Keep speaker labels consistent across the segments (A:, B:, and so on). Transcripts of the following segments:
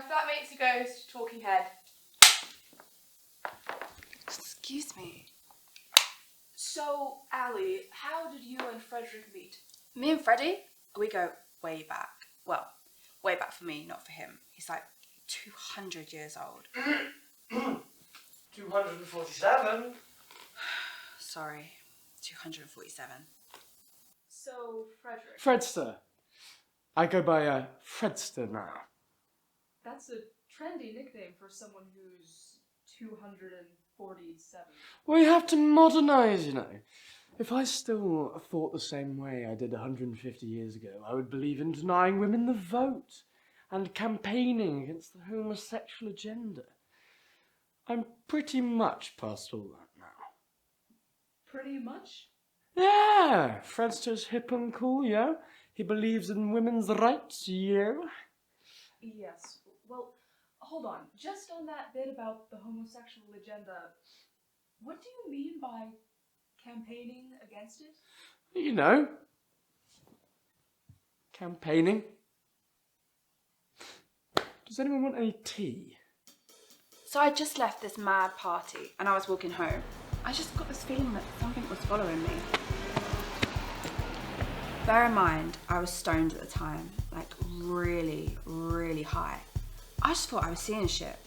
A: flatmate's a ghost, talking head.
B: Excuse me.
A: So, Ali, how did you and Frederick meet?
B: Me and Freddie, we go way back. Well, way back for me, not for him. He's like 200 years old.
C: 247?
B: Sorry, 247.
A: So, Frederick.
C: Fredster. I go by Fredster now.
A: That's a trendy nickname for someone who's 247.
C: We have to modernise, you know. If I still thought the same way I did 150 years ago, I would believe in denying women the vote and campaigning against the homosexual agenda. I'm pretty much past all that now.
A: Pretty much?
C: Yeah, Fredster's hip and cool, yo. He believes in women's rights, yo.
A: Yes. Well, hold on. Just on that bit about the homosexual agenda, what do you mean by campaigning against it?
C: You know, campaigning. Does anyone want any tea?
B: So I just left this mad party and I was walking home. I just got this feeling that something was following me. Bear in mind, I was stoned at the time, like really, really high. I just thought I was seeing shit.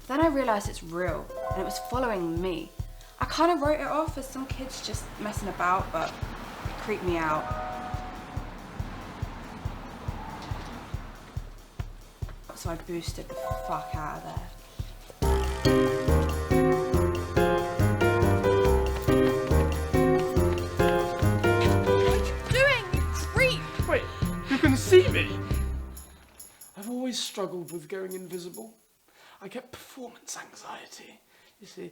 B: Then I realised it's real and it was following me. I kind of wrote it off as some kids just messing about, but it creeped me out. So I boosted the fuck out of there.
C: You can see me! I've always struggled with going invisible. I get performance anxiety. You see,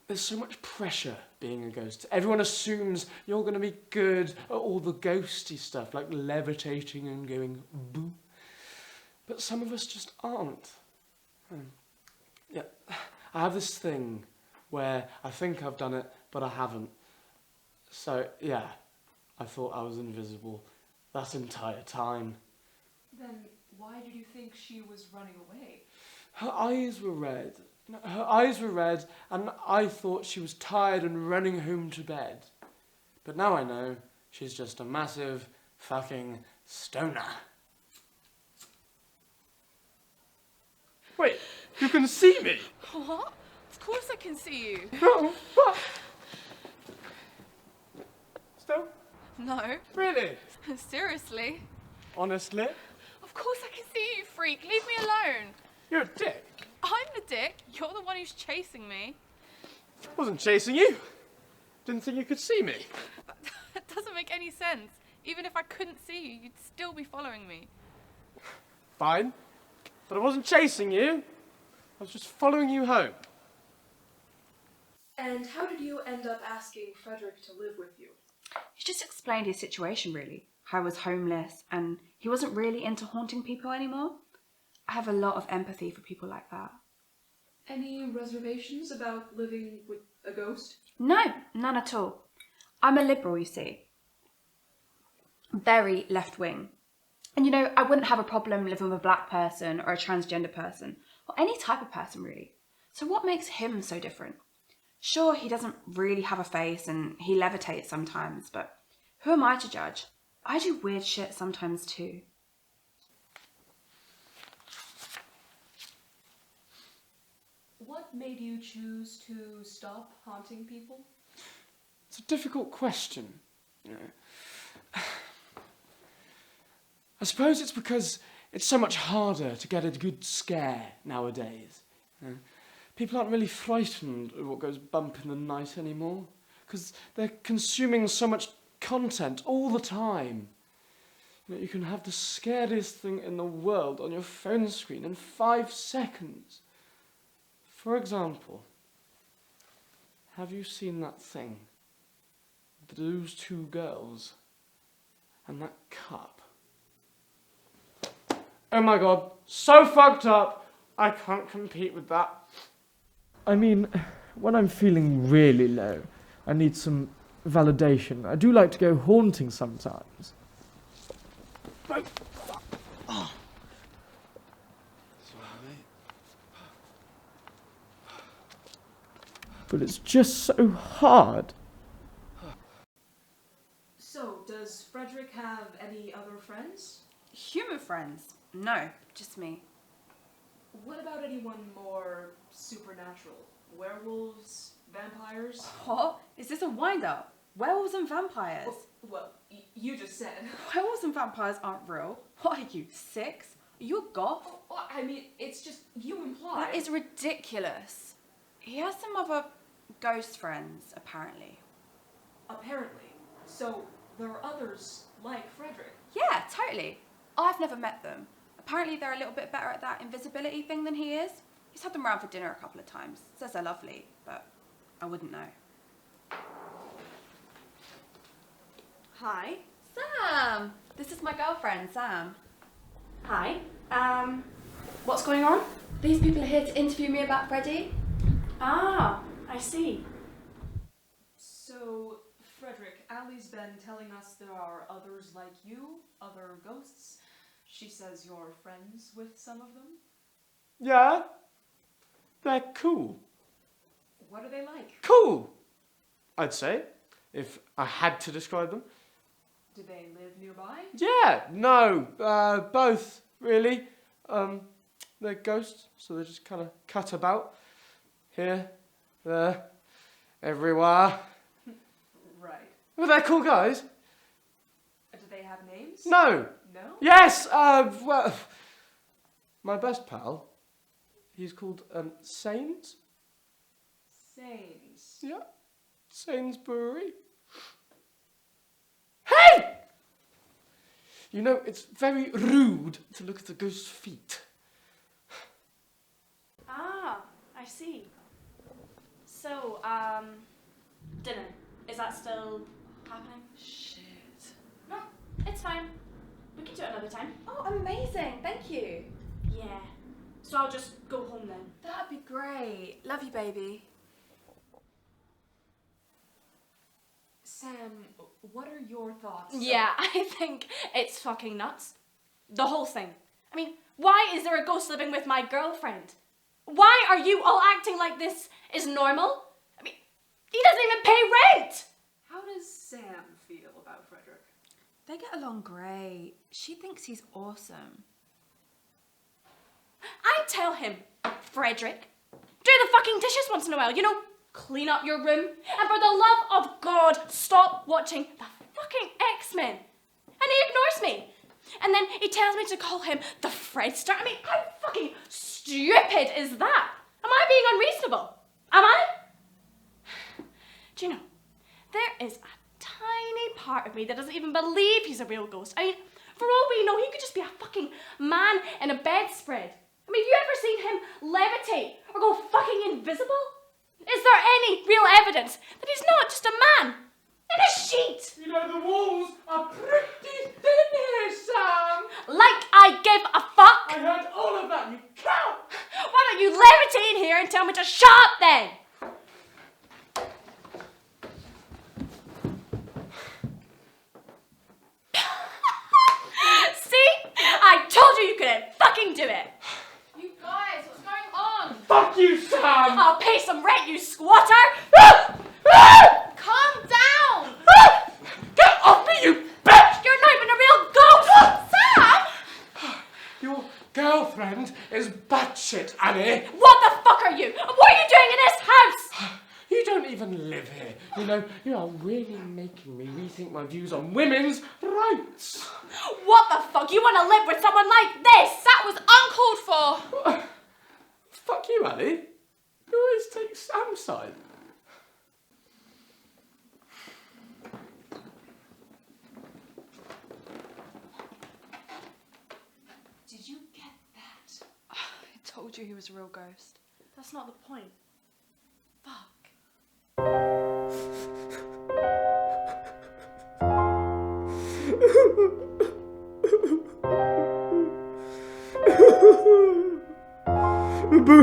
C: there's so much pressure being a ghost. Everyone assumes you're going to be good at all the ghosty stuff, like levitating and going boo. But some of us just aren't. Yeah, I have this thing where I think I've done it, but I haven't. So, yeah, I thought I was invisible that entire time.
A: Then why did you think she was running away?
C: Her eyes were red. Her eyes were red, and I thought she was tired and running home to bed. But now I know she's just a massive fucking stoner. Wait, you can see me?
A: What? Of course I can see you.
C: No, what? Still?
A: No.
C: Really?
A: Seriously?
C: Honestly?
A: Of course I can see you, freak. Leave me alone.
C: You're a dick.
A: I'm the dick. You're the one who's chasing me.
C: I wasn't chasing you. Didn't think you could see me.
A: That doesn't make any sense. Even if I couldn't see you, you'd still be following me.
C: Fine. But I wasn't chasing you. I was just following you home.
A: And how did you end up asking Frederick to live with you?
B: He just explained his situation, really. How I was homeless and he wasn't really into haunting people anymore. I have a lot of empathy for people like that.
A: Any reservations about living with a ghost?
B: No, none at all. I'm a liberal, you see. Very left-wing. And you know, I wouldn't have a problem living with a black person or a transgender person, or any type of person really. So what makes him so different? Sure, he doesn't really have a face and he levitates sometimes, but who am I to judge? I do weird shit sometimes too.
A: What made you choose to stop haunting people?
C: It's a difficult question. You know. I suppose it's because it's so much harder to get a good scare nowadays. You know. People aren't really frightened of what goes bump in the night anymore because they're consuming so much content all the time. You know, you can have the scariest thing in the world on your phone screen in 5 seconds. For example, have you seen that thing? Those 2 girls and that cup. Oh my god, so fucked up, I can't compete with that. I mean, when I'm feeling really low, I need some validation. I do like to go haunting sometimes. But it's just so hard.
A: So, does Frederick have any other friends?
B: Human friends? No, just me.
A: What about anyone more supernatural? Werewolves? Vampires?
B: What? Is this a wind-up? Werewolves and vampires?
A: Well, you just said.
B: Werewolves and vampires aren't real. What are you, 6? Are you a goth?
A: Well, I mean, it's just, you imply.
B: That is ridiculous. He has some other ghost friends, apparently.
A: Apparently. So, there are others like Frederick.
B: Yeah, totally. I've never met them. Apparently they're a little bit better at that invisibility thing than he is. He's had them around for dinner a couple of times. Says they're lovely, but I wouldn't know.
D: Hi.
B: Sam! This is my girlfriend, Sam.
D: Hi. What's going on?
B: These people are here to interview me about Freddie.
D: Ah, I see.
A: So, Frederick, Ali's been telling us there are others like you, other ghosts. She says you're friends with some of them.
C: Yeah? They're cool.
A: What are they like?
C: Cool! I'd say, if I had to describe them.
A: Do they live nearby?
C: Yeah, no, both, really. They're ghosts, so they just kind of cut about. Here, there, everywhere.
A: Right.
C: But they're cool guys.
A: Do they have names?
C: No.
A: No?
C: Yes, well, my best pal, he's called, Sains.
A: Sains.
C: Yeah, Sainsbury. Hey! You know, it's very rude to look at a ghost's feet.
D: Ah, I see. So, dinner. Is that still happening?
B: Shit.
D: No, it's fine. We can do it another time.
B: Oh, amazing. Thank you.
D: Yeah. So I'll just go home then.
B: That'd be great. Love you, baby.
A: Sam, what are your thoughts?
D: Yeah, I think it's fucking nuts. The whole thing. I mean, why is there a ghost living with my girlfriend? Why are you all acting like this is normal? I mean, he doesn't even pay rent!
A: How does Sam feel about Frederick?
B: They get along great. She thinks he's awesome.
D: I tell him, Frederick, do the fucking dishes once in a while, you know, clean up your room, and for the love of God, stop watching the fucking X-Men. And he ignores me. And then he tells me to call him the Fredster. I mean, how fucking stupid is that? Am I being unreasonable? Am I? Do you know, there is a tiny part of me that doesn't even believe he's a real ghost. I mean, for all we know, he could just be a fucking man in a bedspread. I mean, have you ever seen him levitate or go fucking invisible? Is there any real evidence that he's not just a man in a sheet?
C: You know, the walls are pretty thin here, Sam.
D: Like I give a fuck?
C: I heard all of that, you cow.
D: Why don't you levitate in here and tell me to shut up then? See? I told you you couldn't fucking do it.
B: You guys, what's going on?
C: Fuck you, Sam.
D: I'll pay some rent, you squatter.
B: Calm down!
C: Get off me, you bitch.
D: You're not even a real ghost. Sam!
C: Your girlfriend is batshit, Annie.
D: What the fuck are you? What are you doing in this house?
C: You don't even live here. You know, you are really making me rethink my views on women's rights.
D: What the fuck? You want to live with someone like this?
B: That was uncalled for!
C: Fuck you, Annie. You always take Sam's side.
A: Did you get that?
B: I told you he was a real ghost.
D: That's not the point. Fuck.
C: Boo!